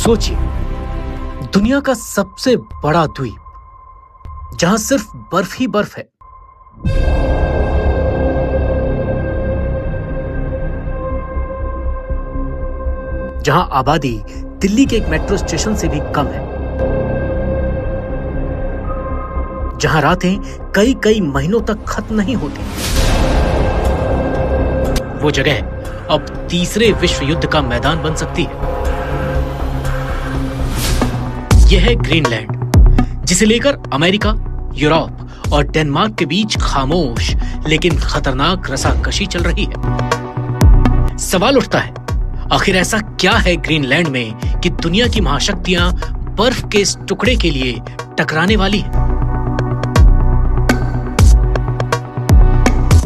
सोचिए, दुनिया का सबसे बड़ा द्वीप जहां सिर्फ बर्फ ही बर्फ है, जहां आबादी दिल्ली के एक मेट्रो स्टेशन से भी कम है, जहां रातें कई कई महीनों तक खत्म नहीं होती। वो जगह अब तीसरे विश्व युद्ध का मैदान बन सकती है। यह है ग्रीनलैंड, जिसे लेकर अमेरिका, यूरोप और डेनमार्क के बीच खामोश लेकिन खतरनाक रसाकशी चल रही है। सवाल उठता है, आखिर ऐसा क्या है ग्रीनलैंड में कि दुनिया की महाशक्तियां बर्फ के इस टुकड़े के लिए टकराने वाली हैं?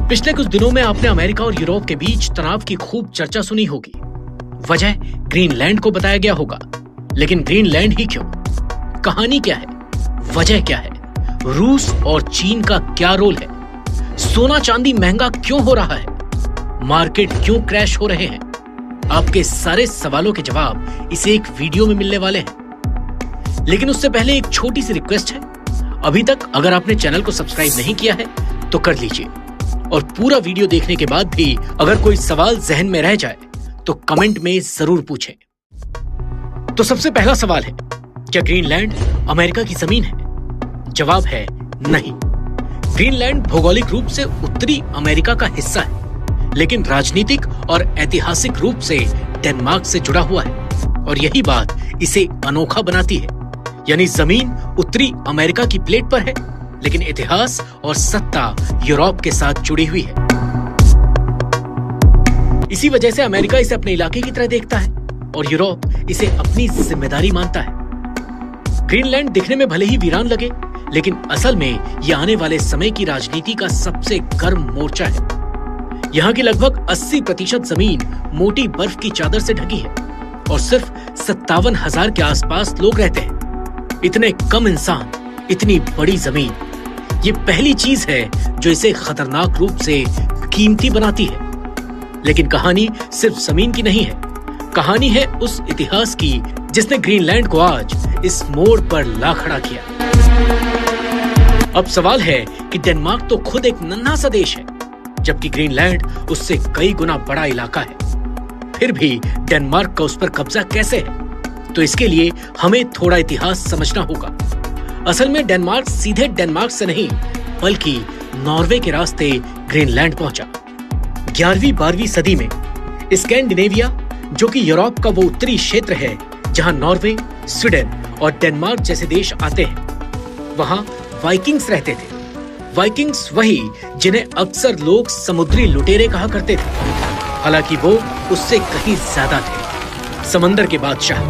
पिछले कुछ दिनों में आपने अमेरिका और यूरोप के बीच तनाव की खूब चर्चा सुनी होगी। वजह ग्रीनलैंड को बताया गया होगा, लेकिन ग्रीनलैंड ही क्यों? कहानी क्या है? वजह क्या है? रूस और चीन का क्या रोल है? सोना चांदी महंगा क्यों हो रहा है? मार्केट क्यों क्रैश हो रहे हैं? आपके सारे सवालों के जवाब इसे एक वीडियो में मिलने वाले हैं। लेकिन उससे पहले एक छोटी सी रिक्वेस्ट है, अभी तक अगर आपने चैनल को सब्सक्राइब नहीं किया है तो कर लीजिए, और पूरा वीडियो देखने के बाद भी अगर कोई सवाल जहन में रह जाए तो कमेंट में जरूर पूछें। तो सबसे पहला सवाल है, क्या ग्रीनलैंड अमेरिका की जमीन है? जवाब है नहीं। ग्रीनलैंड भौगोलिक रूप से उत्तरी अमेरिका का हिस्सा है, लेकिन राजनीतिक और ऐतिहासिक रूप से डेनमार्क से जुड़ा हुआ है, और यही बात इसे अनोखा बनाती है। यानी जमीन उत्तरी अमेरिका की प्लेट पर है, लेकिन इतिहास और सत्ता यूरोप के साथ जुड़ी हुई है। इसी वजह से अमेरिका इसे अपने इलाके की तरह देखता है और यूरोप इसे अपनी जिम्मेदारी मानता है। ग्रीनलैंड दिखने में भले ही वीरान लगे, लेकिन असल में यह आने वाले समय की राजनीति का सबसे गर्म मोर्चा है। यहाँ की लगभग 80% जमीन मोटी बर्फ की चादर से ढकी है और सिर्फ 57,000 के आसपास लोग रहते हैं। इतने कम इंसान, इतनी बड़ी जमीन, ये पहली चीज है जो इसे खतरनाक रूप से कीमती बनाती है। लेकिन कहानी सिर्फ जमीन की नहीं है, कहानी है उस इतिहास की जिसने ग्रीनलैंड को आज इस मोड़ पर ला खड़ा किया। अब सवाल है कि डेनमार्क तो खुद एक नन्हा सा देश है, जबकि ग्रीनलैंड उससे कई गुना बड़ा इलाका है। फिर भी डेनमार्क का उस पर कब्जा कैसे है? तो इसके लिए हमें थोड़ा इतिहास समझना होगा। असल में डेनमार्क सीधे डेनमार्क से नहीं, बल्कि नॉर्वे के रास्ते ग्रीनलैंड पहुंचा। 11वीं-12वीं सदी में स्कैंडिनेविया, जो कि यूरोप का वो उत्तरी क्षेत्र है जहां नॉर्वे, स्वीडन और डेनमार्क जैसे देश आते हैं, वहां वाइकिंग्स रहते थे। वाइकिंग्स वही जिन्हें अक्सर लोग समुद्री लुटेरे कहा करते थे, हालांकि वो उससे कहीं ज्यादा थे। समंदर के बादशाह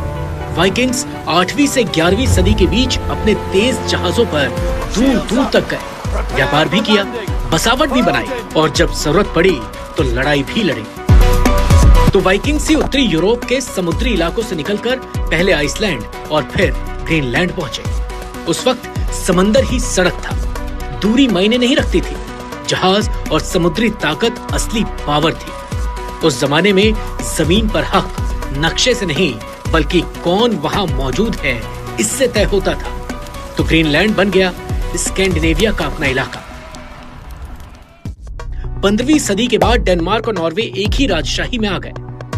वाइकिंग्स 8वीं से 11वीं सदी के बीच अपने तेज जहाजों पर दूर दूर तक गए, व्यापार भी किया, बसावट भी बनाई, और जब जरूरत पड़ी तो लड़ाई भी लड़ी। तो वाइकिंग्स ही उत्तरी यूरोप के समुद्री इलाकों से निकलकर पहले आइसलैंड और फिर ग्रीनलैंड पहुंचे। उस वक्त समंदर ही सड़क था, दूरी मायने नहीं रखती थी, जहाज और समुद्री ताकत असली पावर थी। उस जमाने में जमीन पर हक नक्शे से नहीं, बल्कि कौन वहां मौजूद है इससे तय होता था। तो ग्रीनलैंड बन गया स्कैंडिनेविया का अपना इलाका। 15वीं सदी के बाद डेनमार्क और नॉर्वे एक ही राजशाही में आ गए।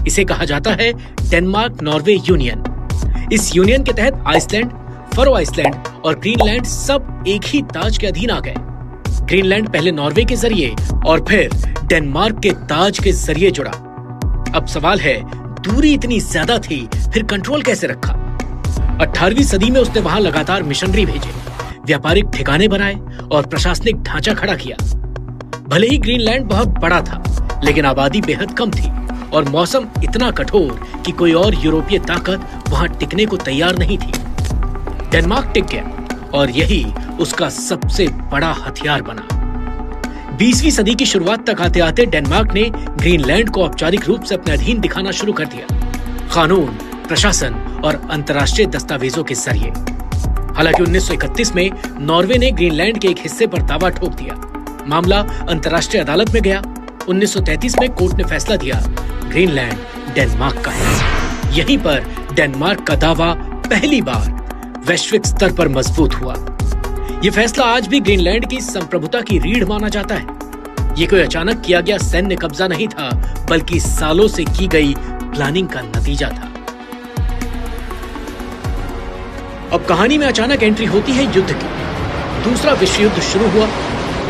इसे कहा जाता है डेनमार्क नॉर्वे यूनियन। इस यूनियन के तहत आइसलैंड, फरो आइसलैंड और ग्रीनलैंड सब एक ही ताज के अधीन आ गए। ग्रीनलैंड पहले नॉर्वे के जरिए और फिर डेनमार्क के ताज के जरिए जुड़ा। अब सवाल है, दूरी इतनी ज्यादा थी, फिर कंट्रोल कैसे रखा? 18वीं सदी में उसने वहां लगातार मिशनरी भेजे, व्यापारिक ठिकाने बनाए और प्रशासनिक ढांचा खड़ा किया। भले ही ग्रीनलैंड बहुत बड़ा था, लेकिन आबादी बेहद कम थी और मौसम इतना कठोर कि कोई और यूरोपीय ताकत वहां टिकने को तैयार नहीं थी। डेनमार्क टिक गया और यही उसका सबसे बड़ा हथियार बना। 20वीं सदी की शुरुआत तक आते आते डेनमार्क ने ग्रीनलैंड को औपचारिक रूप से अपने अधीन दिखाना शुरू कर दिया, कानून, प्रशासन और अंतर्राष्ट्रीय दस्तावेजों के जरिए। हालांकि 1931 में नॉर्वे ने ग्रीनलैंड के एक हिस्से पर दावा ठोक दिया। मामला अंतर्राष्ट्रीय अदालत में गया। 1933 में कोर्ट ने फैसला दिया, ग्रीनलैंड डेनमार्क का है। यहीं पर डेनमार्क का दावा पहली बार वैश्विक स्तर पर मजबूत हुआ। यह फैसला आज भी ग्रीनलैंड की संप्रभुता की रीढ़ माना जाता है। ये कोई अचानक किया गया सैन्य कब्जा नहीं था, बल्कि सालों से की गई प्लानिंग का नतीजा था। अब कहानी में अचानक एंट्री होती है युद्ध की। दूसरा विश्व युद्ध शुरू हुआ।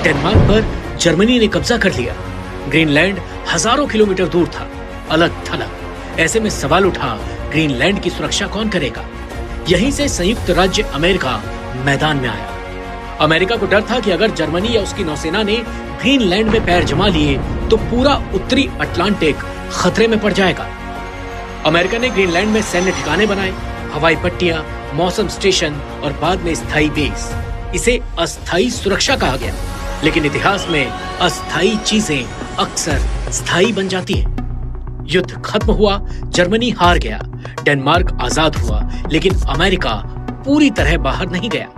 डेनमार्क पर जर्मनी ने कब्जा कर लिया। ग्रीनलैंड हजारों किलोमीटर दूर था, अलग थलग। ऐसे में सवाल उठा, ग्रीनलैंड की सुरक्षा कौन करेगा? यहीं से संयुक्त राज्य अमेरिका मैदान में आया। अमेरिका को डर था कि अगर जर्मनी या उसकी नौसेना ने ग्रीनलैंड में पैर जमा लिए तो पूरा उत्तरी अटलांटिक खतरे में पड़ जाएगा। अमेरिका ने ग्रीनलैंड में सैन्य ठिकाने बनाए, हवाई पट्टियां, मौसम स्टेशन और बाद में स्थायी बेस। इसे अस्थायी सुरक्षा कहा गया, लेकिन इतिहास में अस्थायी चीजें अक्सर स्थायी बन जाती हैं। युद्ध खत्म हुआ, जर्मनी हार गया, डेनमार्क आजाद हुआ, लेकिन अमेरिका पूरी तरह बाहर नहीं गया।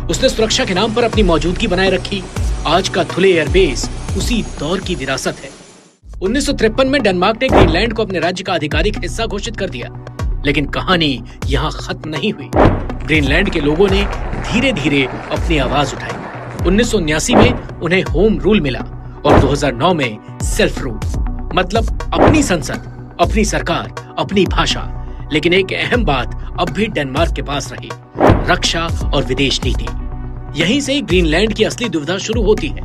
उसने सुरक्षा के नाम पर अपनी मौजूदगी बनाए रखी। आज का थुले एयरबेस उसी दौर की विरासत है। 1953 में डेनमार्क ने ग्रीनलैंड को अपने राज्य का आधिकारिक हिस्सा घोषित कर दिया, लेकिन कहानी यहाँ खत्म नहीं हुई। ग्रीनलैंड के लोगों ने धीरे धीरे अपनी आवाज उठाई। 1979 में उन्हें होम रूल मिला और 2009 में सेल्फ रूल, मतलब अपनी संसद, अपनी सरकार, अपनी भाषा। लेकिन एक अहम बात अब भी डेनमार्क के पास रही, रक्षा और विदेश नीति। यहीं से ग्रीनलैंड की असली दुविधा शुरू होती है।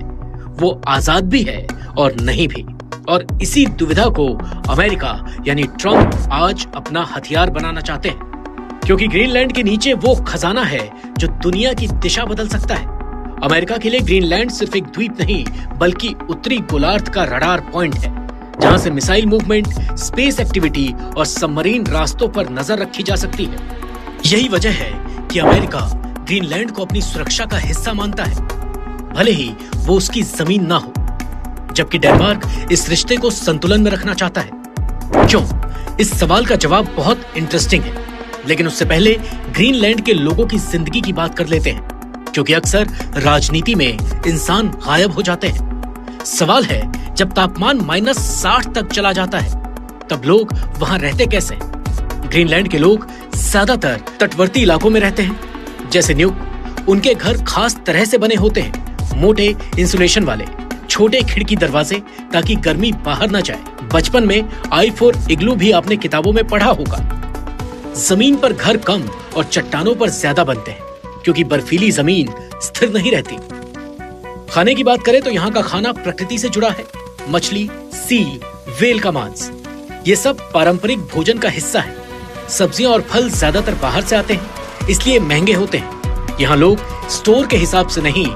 वो आजाद भी है और नहीं भी, और इसी दुविधा को अमेरिका यानी ट्रंप आज अपना हथियार बनाना चाहते हैं, क्योंकि ग्रीनलैंड के नीचे वो खजाना है जो दुनिया की दिशा बदल सकता है। अमेरिका के लिए ग्रीनलैंड सिर्फ एक द्वीप नहीं, बल्कि उत्तरी गोलार्ध का रडार पॉइंट है, जहां से मिसाइल मूवमेंट, स्पेस एक्टिविटी और सबमरीन रास्तों पर नजर रखी जा सकती है। यही वजह है कि अमेरिका ग्रीनलैंड को अपनी सुरक्षा का हिस्सा मानता है, भले ही वो उसकी जमीन ना हो। जबकि डेनमार्क इस रिश्ते को संतुलन में रखना चाहता है। क्यों? इस सवाल का जवाब बहुत इंटरेस्टिंग है, लेकिन उससे पहले ग्रीनलैंड के लोगों की जिंदगी की बात कर लेते हैं, क्योंकि अक्सर राजनीति में इंसान गायब हो जाते हैं। सवाल है, जब तापमान -60 तक चला जाता है, तब लोग वहां रहते कैसे? ग्रीनलैंड के लोग ज्यादातर तटवर्ती इलाकों में रहते हैं, जैसे न्यूक। उनके घर खास तरह से बने होते हैं, मोटे इंसुलेशन वाले, छोटे खिड़की दरवाजे, ताकि गर्मी बाहर न जाए। बचपन में I4 इग्लू भी आपने किताबों में पढ़ा होगा। जमीन पर घर कम और चट्टानों पर ज्यादा बनते हैं, क्योंकि बर्फीली जमीन स्थिर नहीं रहती। खाने की बात करें तो यहाँ का खाना प्रकृति से जुड़ा है। मछली, सील, व्हेल का मांस, ये सब पारंपरिक भोजन का हिस्सा है। सब्जियां और फल ज्यादातर बाहर से आते हैं, इसलिए महंगे होते हैं। यहाँ लोग स्टोर के हिसाब से नहीं,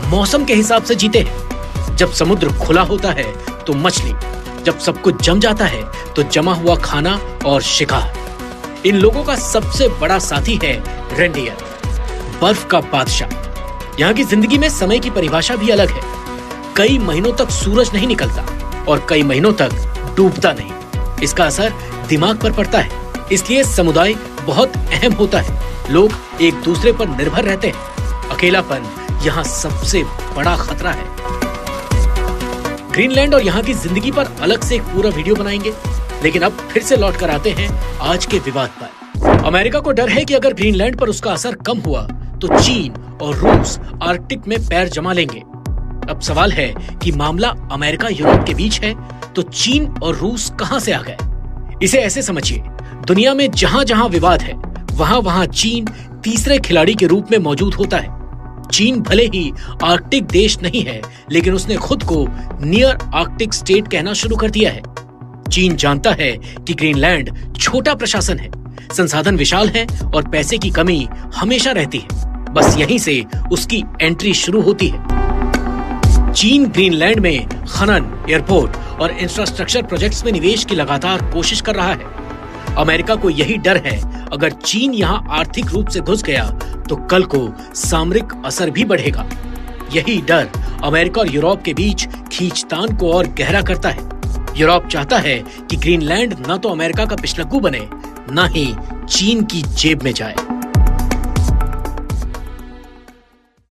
मौसम के हिसाब से जीते हैं। जब समुद्र खुला होता है तो मछली, जब सब कुछ जम जाता है तो जमा हुआ खाना और शिकार। इन लोगों का सबसे बड़ा साथी है रेनडियर, बर्फ का बादशाह। यहाँ की जिंदगी में समय की परिभाषा भी अलग है। कई महीनों तक सूरज नहीं निकलता और कई महीनों तक डूबता नहीं। इसका असर दिमाग पर पड़ता है, इसलिए समुदाय बहुत अहम होता है। लोग एक दूसरे पर निर्भर रहते हैं। अकेलापन यहाँ सबसे बड़ा खतरा है। ग्रीनलैंड और यहाँ की जिंदगी पर अलग से एक पूरा वीडियो बनाएंगे, लेकिन अब फिर से लौट कर आते हैं आज के विवाद पर। अमेरिका को डर है कि अगर ग्रीनलैंड पर उसका असर कम हुआ तो चीन और रूस आर्कटिक में पैर जमा लेंगे। अब सवाल है कि मामला अमेरिका यूरोप के बीच है, तो चीन और रूस कहां से आ गए? इसे ऐसे समझिए, दुनिया में जहां जहां विवाद है, वहां वहां चीन तीसरे खिलाड़ी के रूप में मौजूद होता है। चीन भले ही आर्कटिक देश नहीं है, लेकिन उसने खुद को नियर आर्कटिक स्टेट कहना शुरू कर दिया है। चीन जानता है कि ग्रीनलैंड छोटा प्रशासन है, संसाधन विशाल है और पैसे की कमी हमेशा रहती है। बस यहीं से उसकी एंट्री शुरू होती है। चीन ग्रीनलैंड में खनन, एयरपोर्ट और इंफ्रास्ट्रक्चर प्रोजेक्ट्स में निवेश की लगातार कोशिश कर रहा है। अमेरिका को यही डर है, अगर चीन यहाँ आर्थिक रूप से घुस गया तो कल को सामरिक असर भी बढ़ेगा। यही डर अमेरिका और यूरोप के बीच खींचतान को और गहरा करता है। यूरोप चाहता है कि ग्रीनलैंड न तो अमेरिका का पिछलग्गू बने, न ही चीन की जेब में जाए।